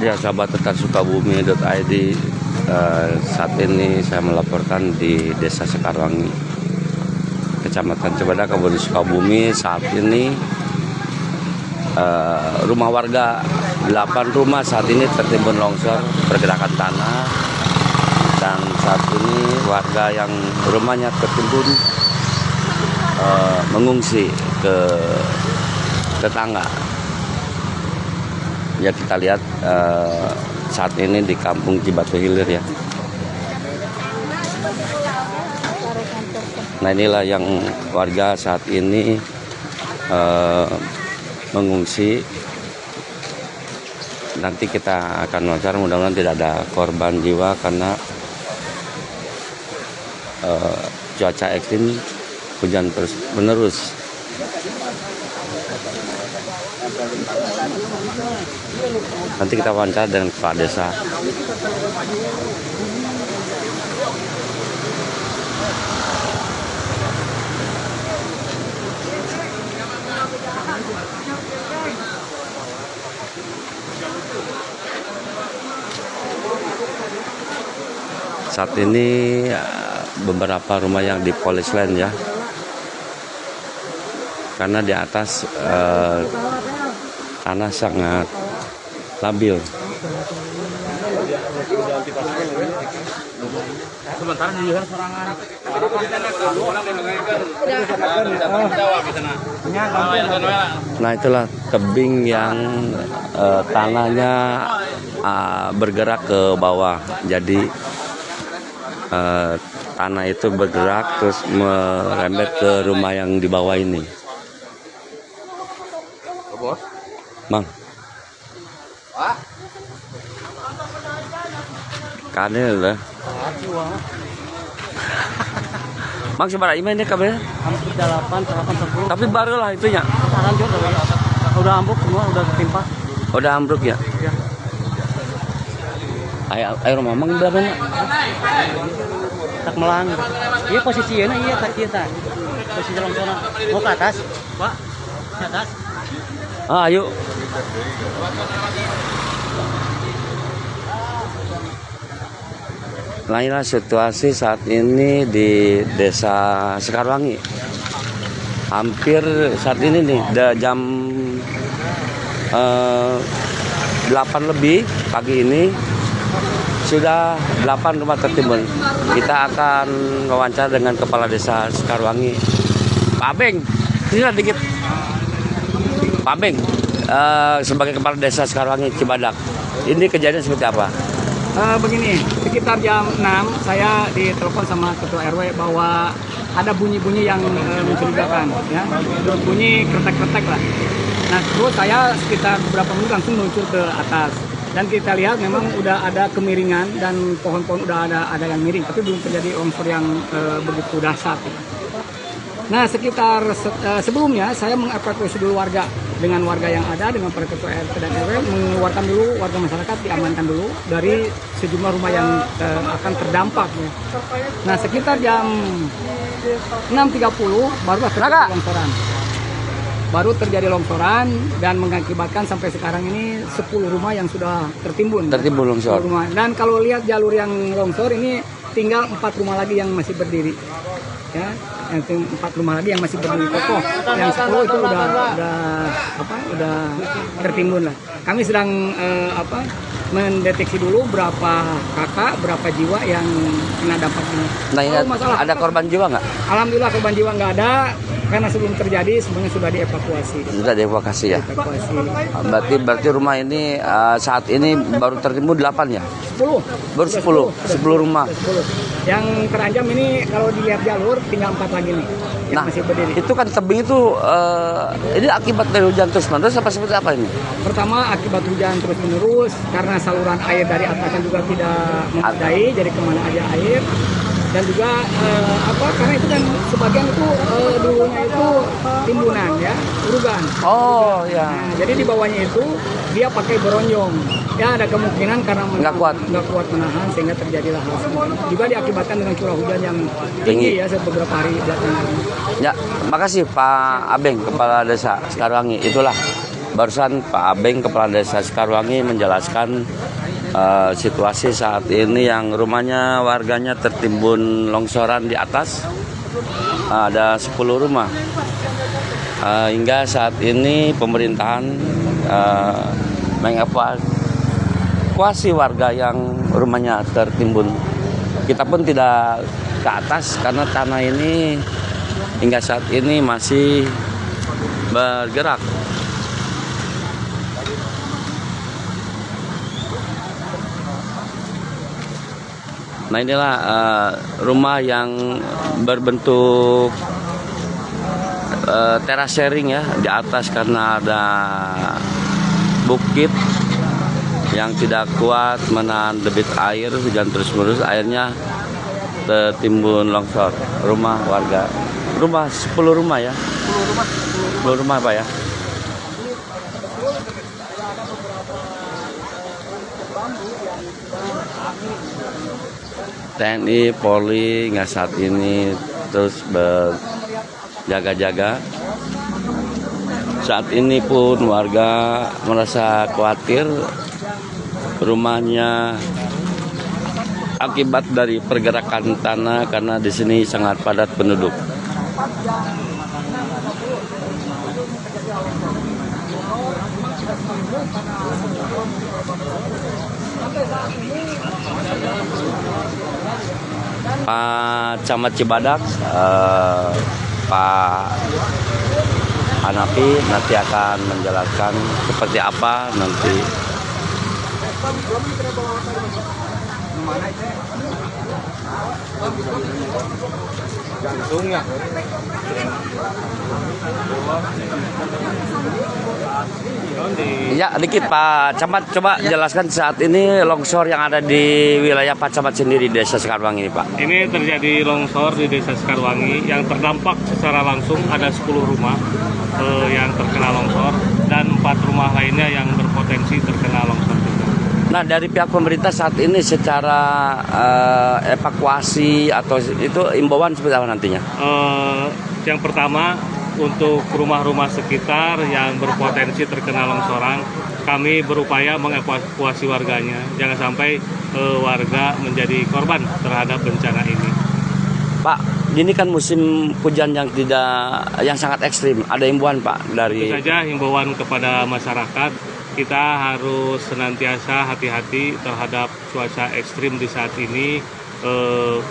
Ya, sahabat Tetar Sukabumi.id, saat ini saya melaporkan di Desa Sekarwangi, Kecamatan Cibadak, Kabupaten Sukabumi. Saat ini rumah warga 8 rumah saat ini tertimbun longsor pergerakan tanah, dan saat ini warga yang rumahnya tertimbun mengungsi ke tetangga. Ya, kita lihat saat ini di Kampung Cibatu Hilir ya. Nah, inilah yang warga saat ini mengungsi. Nanti kita akan wawancara, mudah-mudahan tidak ada korban jiwa karena cuaca ekstrim, hujan terus menerus. Nanti kita wawancara dengan Kepala Desa. Saat ini beberapa rumah yang di polis lain ya, karena di atas tanah sangat labil. Nah, itulah tebing yang tanahnya bergerak ke bawah. Jadi tanah itu bergerak terus merembet ke rumah yang di bawah ini. Mang, kanil lah. Mang, seberapa ini kabel? Hampir 8, 10. Tapi baru lah itunya. Sekarang juga udah ambruk semua, udah ketimpa. Udah ambruk ya? Ya. Air mamang berapa? Tak melang. Iya posisinya, iya tak kita. Posisi longsoran. Mau ke atas, Pak? Ke atas. Ayo. Nah, inilah situasi saat ini di Desa Sekarwangi. Hampir saat ini nih, jam 8 lebih pagi ini, sudah 8 rumah tertimbun. Kita akan wawancara dengan Kepala Desa Sekarwangi, Pak Abeng. Ini dikit. Pak Abeng, sebagai Kepala Desa Sekarwangi Cibadak, ini kejadian seperti apa? Begini, sekitar jam 6 saya ditelepon sama Ketua RW bahwa ada bunyi-bunyi yang mencurigakan, ya, bunyi kretek-kretek lah. Nah, terus saya sekitar beberapa menit langsung meluncur ke atas, dan kita lihat memang udah ada kemiringan dan pohon-pohon udah ada yang miring, tapi belum terjadi longsor yang begitu dahsyat. Nah, sekitar sebelumnya saya mengevakuasi dulu warga, dengan warga yang ada, dengan para ketua RT dan RW, mengeluarkan dulu warga masyarakat, diamankan dulu dari sejumlah rumah yang akan terdampak. Ya. Nah, sekitar jam 6.30 barulah terjadi longsoran. Baru terjadi longsoran dan mengakibatkan sampai sekarang ini 10 rumah yang sudah tertimbun. Tertimbun longsor. Rumah. Dan kalau lihat jalur yang longsor ini tinggal 4 rumah lagi yang masih berdiri. Ya, yang 4 rumah lagi yang masih berdiri kokoh. Yang 10 itu udah tertimbun lah. Kami sedang mendeteksi dulu berapa kakak, berapa jiwa yang kena dampak ini. Nah, ini ada korban jiwa nggak? Alhamdulillah korban jiwa nggak ada, karena sebelum terjadi semuanya sudah dievakuasi. Sudah dievakuasi ya? Berarti rumah ini saat ini baru tertimbun 8 ya? 10. Baru 10 rumah. 10. Yang terancam ini kalau dilihat jalur tinggal 4 lagi nih. Nah, masih berdiri. Itu kan tebing itu ini akibat dari hujan terus menerus apa seperti apa ini? Pertama akibat hujan terus menerus, karena saluran air dari atasnya juga tidak memadai, jadi kemana aja air. Dan juga karena itu kan sebagian itu dulunya itu timbunan ya, urugan. Oh ya. Nah, jadi di bawahnya itu dia pakai beronjong. Ya, ada kemungkinan karena nggak kuat menahan sehingga terjadilah hal seperti itu. Juga diakibatkan dengan curah hujan yang tinggi ya beberapa hari belakangan. Ya, makasih Pak Abeng, Kepala Desa Sekarwangi. Itulah barusan Pak Abeng Kepala Desa Sekarwangi menjelaskan situasi saat ini yang rumahnya warganya tertimbun longsoran di atas. Ada 10 rumah. Hingga saat ini pemerintahan mengevakuasi warga yang rumahnya tertimbun. Kita pun tidak ke atas karena tanah ini hingga saat ini masih bergerak. Nah, inilah rumah yang berbentuk teras sharing ya, di atas karena ada bukit yang tidak kuat menahan debit air, hujan terus-menerus, airnya tertimbun longsor rumah warga. Rumah 10 rumah ya. 10 rumah Pak ya. TNI, Polri nggak saat ini terus berjaga-jaga. Saat ini pun warga merasa khawatir rumahnya akibat dari pergerakan tanah karena di sini sangat padat penduduk. Pak Camat Cibadak, Pak Hanafi nanti akan menjelaskan seperti apa nanti. Ya, dikit Pak Camat, coba jelaskan saat ini longsor yang ada di wilayah Pak Camat sendiri di Desa Sekarwangi ini Pak. Ini terjadi longsor di Desa Sekarwangi yang terdampak secara langsung ada 10 rumah yang terkena longsor dan 4 rumah lainnya yang berpotensi terkena longsor juga. Nah, dari pihak pemerintah saat ini secara evakuasi atau itu imbauan seperti apa nantinya? Yang pertama, untuk rumah-rumah sekitar yang berpotensi terkena longsoran, kami berupaya mengevakuasi warganya. Jangan sampai warga menjadi korban terhadap bencana ini. Pak, ini kan musim hujan yang sangat ekstrim. Ada himbauan Pak dari? Tentu saja himbauan kepada masyarakat, kita harus senantiasa hati-hati terhadap cuaca ekstrim di saat ini.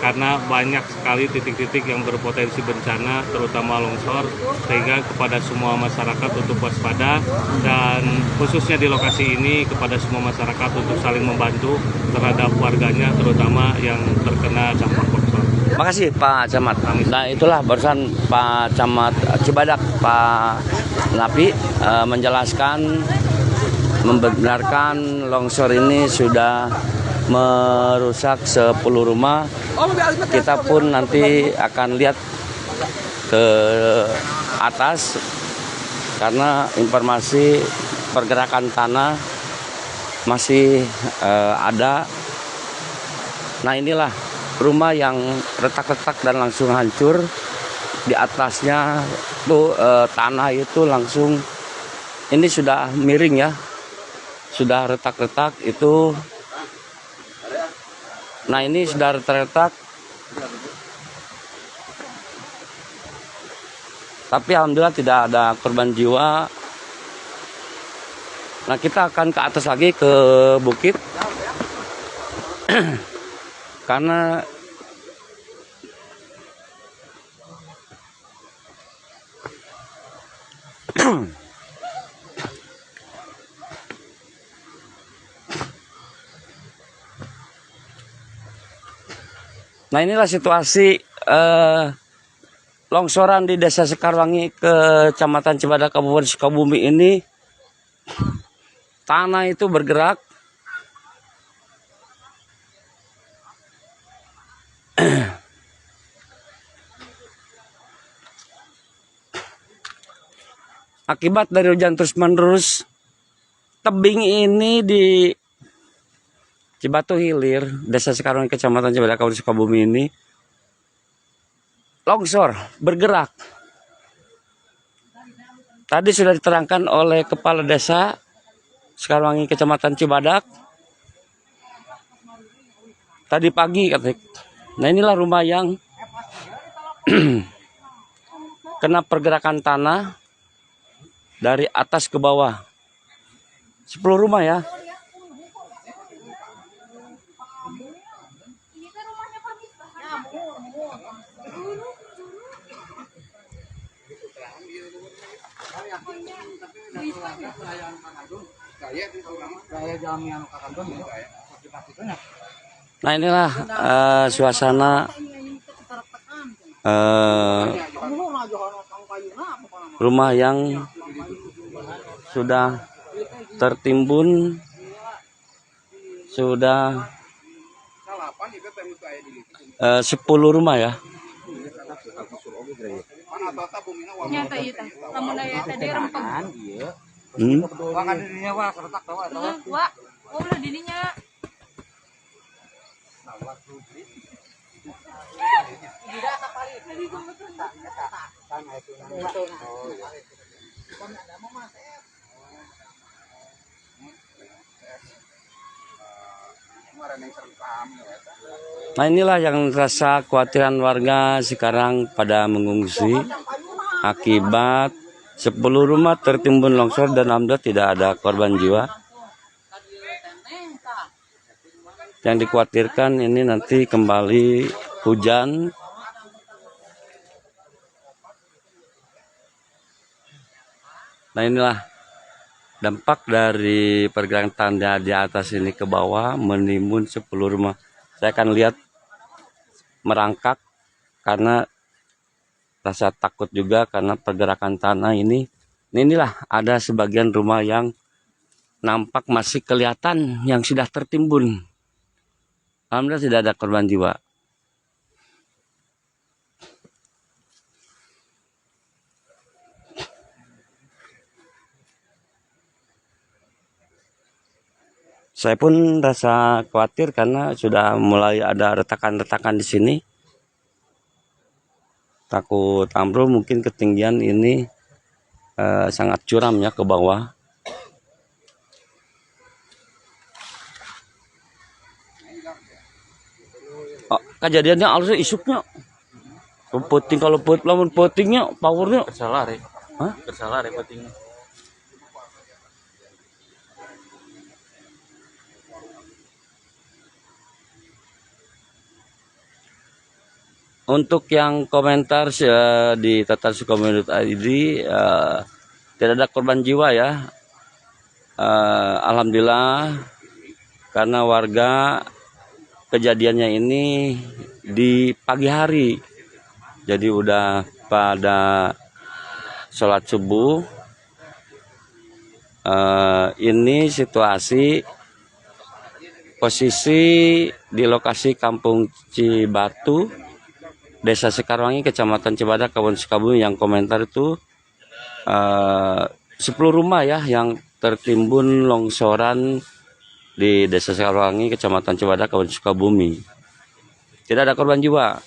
Karena banyak sekali titik-titik yang berpotensi bencana, terutama longsor, sehingga kepada semua masyarakat untuk waspada dan khususnya di lokasi ini kepada semua masyarakat untuk saling membantu terhadap warganya, terutama yang terkena dampak longsor. Makasih Pak Camat. Nah, itulah barusan Pak Camat Cibadak, Pak Napi menjelaskan, membenarkan longsor ini sudah merusak 10 rumah. Kita pun nanti akan lihat ke atas karena informasi pergerakan tanah masih ada. Nah, inilah rumah yang retak-retak dan langsung hancur. Di atasnya tuh tanah itu langsung ini sudah miring ya, sudah retak-retak itu. Nah, ini sudah retak-retak, tapi alhamdulillah tidak ada korban jiwa. Nah, kita akan ke atas lagi ke bukit karena nah, inilah situasi longsoran di Desa Sekarwangi, Kecamatan Cibadak, Kabupaten Sukabumi ini. Tanah itu bergerak. Akibat dari hujan terus-menerus, tebing ini di Cibatu Hilir, Desa Sekarwangi, Kecamatan Cibadak, Kabupaten Sukabumi ini longsor, bergerak. tadi sudah diterangkan oleh Kepala Desa Sekarwangi Kecamatan Cibadak. Tadi pagi katanya. Nah inilah rumah yang kena pergerakan tanah dari atas ke bawah. 10 rumah ya. Nah inilah suasana rumah yang sudah tertimbun, sudah 10 rumah ya. Nyata itu, namun daya tadi rempeng. Wah, oh udah dininya. Nah inilah yang rasa kekhawatiran warga sekarang pada mengungsi akibat 10 rumah tertimbun longsor dan alhamdulillah tidak ada korban jiwa. Yang dikhawatirkan ini nanti kembali hujan. Nah inilah dampak dari pergerakan tanda di atas ini ke bawah menimbun 10 rumah. Saya akan lihat merangkak karena rasa takut juga karena pergerakan tanah ini. Inilah ada sebagian rumah yang nampak masih kelihatan yang sudah tertimbun. Alhamdulillah tidak ada korban jiwa. Saya pun rasa khawatir karena sudah mulai ada retakan-retakan di sini. Takut ambrol, mungkin ketinggian ini sangat curam ya ke bawah. Oh, kejadiannya harusnya isuknya. Puting kalau lamun putingnya powernya Bersalah re. Hah? Bersalah re putingnya. Untuk yang komentar di Tatar Sukomenut ID tidak ada korban jiwa ya. Alhamdulillah karena warga kejadiannya ini di pagi hari. Jadi udah pada sholat subuh. Ini situasi posisi di lokasi Kampung Cibatu, Desa Sekarwangi, Kecamatan Cibadak, Kabupaten Sukabumi. Yang komentar itu 10 rumah ya yang tertimbun longsoran di Desa Sekarwangi, Kecamatan Cibadak, Kabupaten Sukabumi. Tidak ada korban jiwa.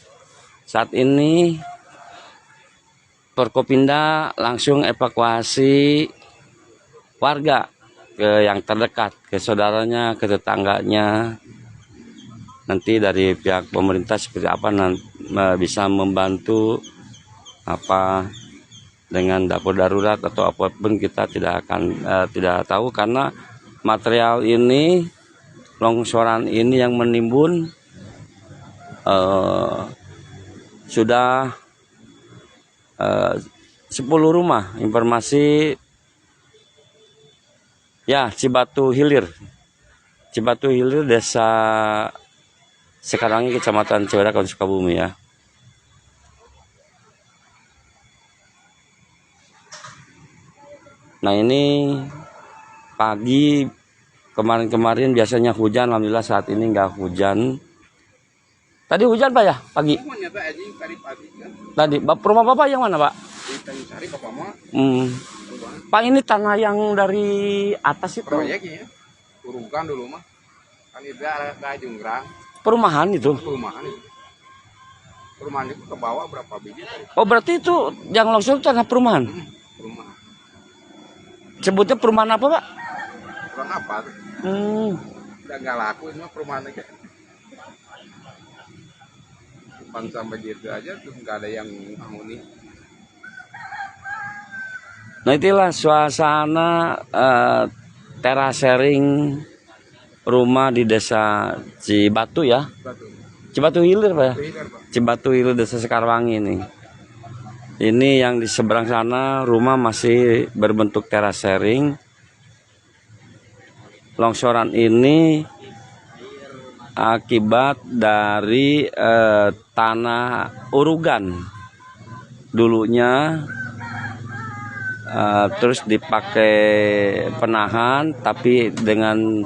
Saat ini Forkopimda langsung evakuasi warga ke yang terdekat, ke saudaranya, ke tetangganya. Nanti dari pihak pemerintah seperti apa nanti bisa membantu apa dengan dapur darurat atau apapun kita tidak akan tidak tahu karena material ini longsoran ini yang menimbun sudah 10 rumah. Informasi ya Cibatu Hilir Desa Sekarwangi, Kecamatan Cibadak, Kabupaten Sukabumi ya. Nah ini pagi kemarin biasanya hujan, alhamdulillah saat ini nggak hujan. Tadi hujan Pak ya pagi? Tadi rumah Bapak yang mana Pak? Pak ini tanah yang dari atas itu? Proyeknya turunkan dulu mah. Kan itu ada junggrang. Perumahan itu? Perumahan itu. Perumahan itu ke bawah berapa biji tadi? Oh berarti itu yang longsor tanah perumahan? Perumahan. sebutnya perumahan apa, Pak? Kurang apa tuh? Udah nggak laku ini mah perumahan aja. Depan sampai gitu aja tuh nggak ada yang menghuni. Nah itulah suasana terasering rumah di desa Cibatu ya. Cibatu Hilir Pak ya. Cibatu Hilir desa Sekarwangi ini. Ini yang di seberang sana rumah masih berbentuk terasering. Longsoran ini akibat dari tanah urugan dulunya. Terus dipakai penahan, tapi dengan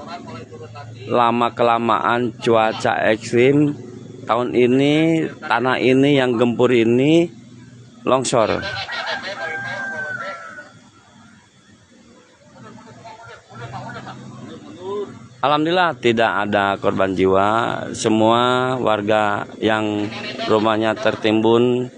lama kelamaan cuaca ekstrim tahun ini tanah ini yang gempur ini longsor. Alhamdulillah tidak ada korban jiwa. Semua warga yang rumahnya tertimbun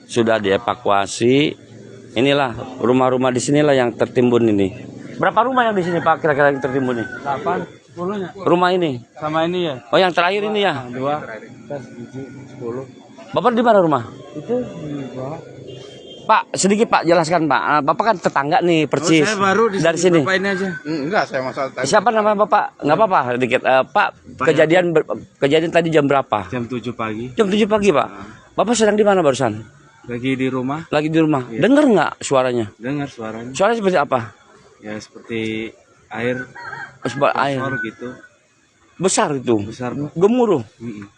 sudah dievakuasi. Inilah rumah-rumah di sinilah yang tertimbun ini. Berapa rumah yang di sini Pak kira-kira yang tertimbun ini? 8, 10-nya. Rumah ini. Sama ini ya. Oh yang terakhir ini ya. 2, 10. Bapak di mana rumah? Itu di bawah. Pak sedikit Pak jelaskan Pak. Bapak kan tetangga nih percis. Saya baru dari sini. Bapak ini aja. Enggak, saya masalah tadi. Siapa nama Bapak? Nggak apa-apa sedikit. Pak kejadian tadi jam berapa? Jam 7 pagi. Jam 7 pagi Pak. Bapak sedang di mana barusan? Lagi di rumah. Lagi di rumah. Iya. Dengar nggak suaranya? Dengar suaranya. Suaranya seperti apa? Ya seperti air. Seperti air. Kotor gitu. Besar itu. Besar. Pak. Gemuruh. Mm-mm.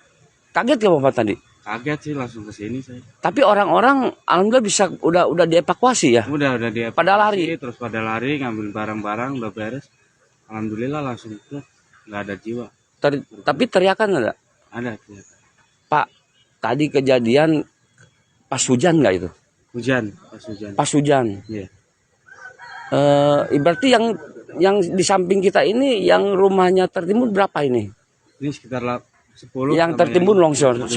Kaget ya Bapak tadi? Kaget sih langsung ke sini saya. Tapi orang-orang alhamdulillah bisa udah dievakuasi ya. Udah dia. Pada lari. Terus pada lari ngambil barang-barang udah beres. Alhamdulillah langsung itu nggak ada jiwa. Tapi teriakan ada. Ada ternyata. Pak, tadi kejadian pas hujan nggak itu? Hujan, pas hujan. Pas hujan. Iya. Berarti yang di samping kita ini yang rumahnya tertimbun berapa ini? Ini sekitar 10. Yang tertimbun longsor 10.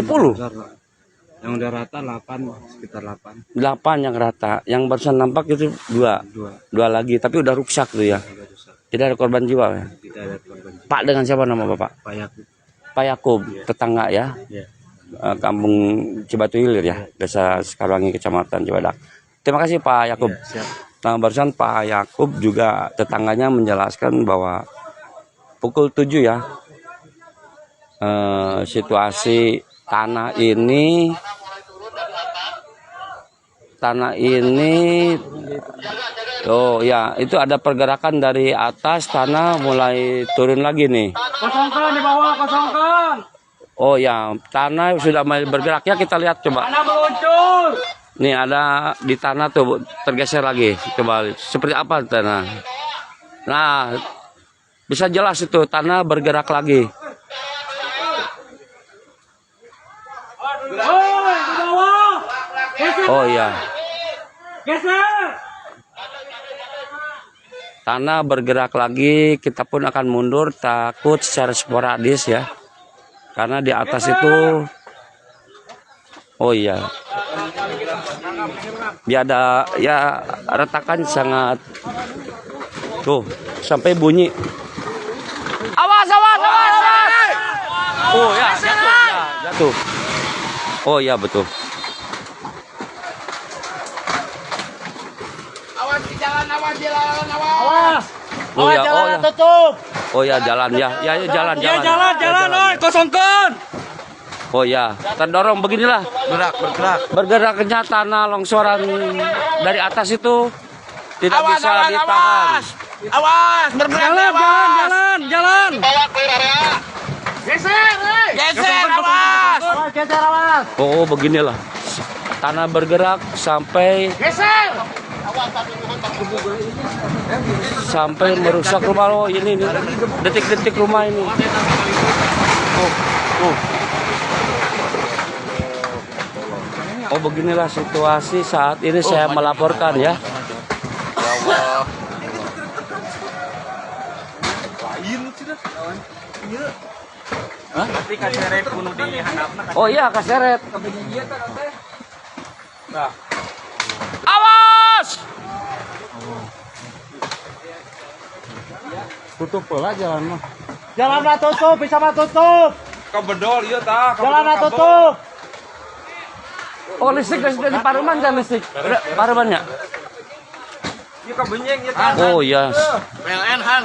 Yang udah rata 8, sekitar 8. 8 yang rata. Yang barusan nampak itu 2 lagi, tapi udah rusak tuh ya. Udah rusak. Tidak ada korban jiwa ya. Tidak ada korban jiwa. Pak dengan siapa nama Bapak? Pak Yakub. Pak Yakub, tetangga ya. Iya. Kampung Cibatu Hilir ya, Desa Sekarwangi Kecamatan Cibadak. Terima kasih Pak Yakub. Ya, siap. Nah barusan Pak Yakub juga tetangganya menjelaskan bahwa pukul 7 ya situasi tanah ini oh ya itu ada pergerakan dari atas tanah mulai turun lagi nih. Kosongkan di bawah, kosongkan. Oh ya, tanah sudah mulai bergerak ya, kita lihat coba. Tanah meluncur. Nih ada di tanah tuh tergeser lagi. Coba seperti apa tanah? Nah, bisa jelas itu tanah bergerak lagi. Oh, di bawah. Geser. Oh iya, Geser. tanah bergerak lagi. Kita pun akan mundur takut secara sporadis ya. Karena di atas itu, oh iya, dia ada ya retakan sangat, tuh sampai bunyi. Awas, awas, awas, awas. Oh ya, jatuh, ya, jatuh. Oh ya betul. Awas di jalan, awas di jalan, awas. Oh ya, oh ya. Tutup. Oh ya jalan ya, ya jalan. Oi, kosongkan. Oh ya, terdorong beginilah. Bergeraknya tanah longsoran dari atas itu tidak bisa ditahan. Awas, bergerak. Jalan. Geser, awas. Geser, awas. Oh beginilah, tanah bergerak sampai merusak rumah. Oh ini detik-detik rumah ini. Oh beginilah situasi saat ini saya melaporkan ya. Oh iya kaseret. Awas! Tutup pula jalan mah. Jalan mah tutup, bisa mah tutup. Kabedol ieu tah. Jalan mah tutup. Oh, listrik dari Pareman kan listrik. Pareman ya? Ieu kabenyeng ieu tah. Oh iya. PLN Han.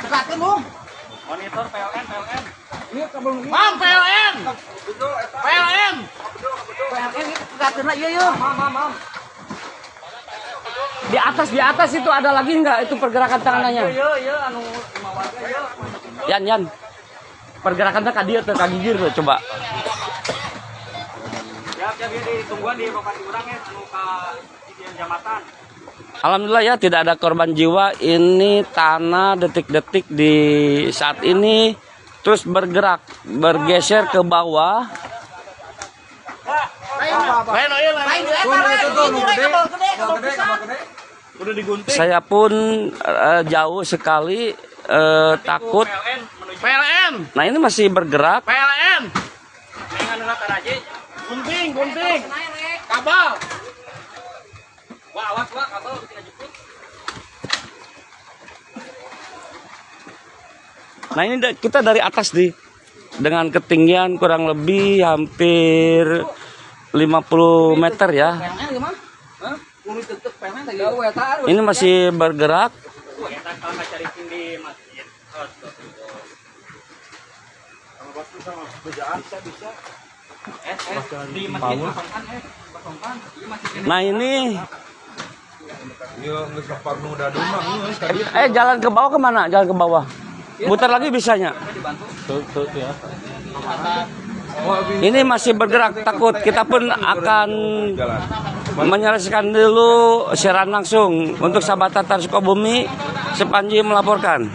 Dekatin Bung. Monitor PLN. Ieu kabel Bang PLN. bedol eta. PLN. PLN dekatin lah iya. Di atas itu ada lagi nggak itu pergerakan tangannya? Iya anu lima warga ya. Yan. Pergerakannya ka dieu teh ka gigir tuh, coba. Ya ditungguan di lokasi urang ya anu ka Ijen Jamatan. Alhamdulillah ya tidak ada korban jiwa. Ini tanah detik-detik di saat ini terus bergeser ke bawah. Udah digunting. Saya pun jauh sekali takut. PLN. Nah ini masih bergerak. PLN. Gunting. Kabel. Wah, awas kabel kita jepit. Nah ini kita dari atas dengan ketinggian kurang lebih hampir 50 meter ya. Ini masih bergerak. Nah ini jalan ke bawah kemana? Jalan ke bawah. Muter lagi bisanya. Ini masih bergerak, takut. Kita pun akan menyelesaikan dulu siaran langsung untuk sahabat Tatar Sukabumi. Sepanji melaporkan.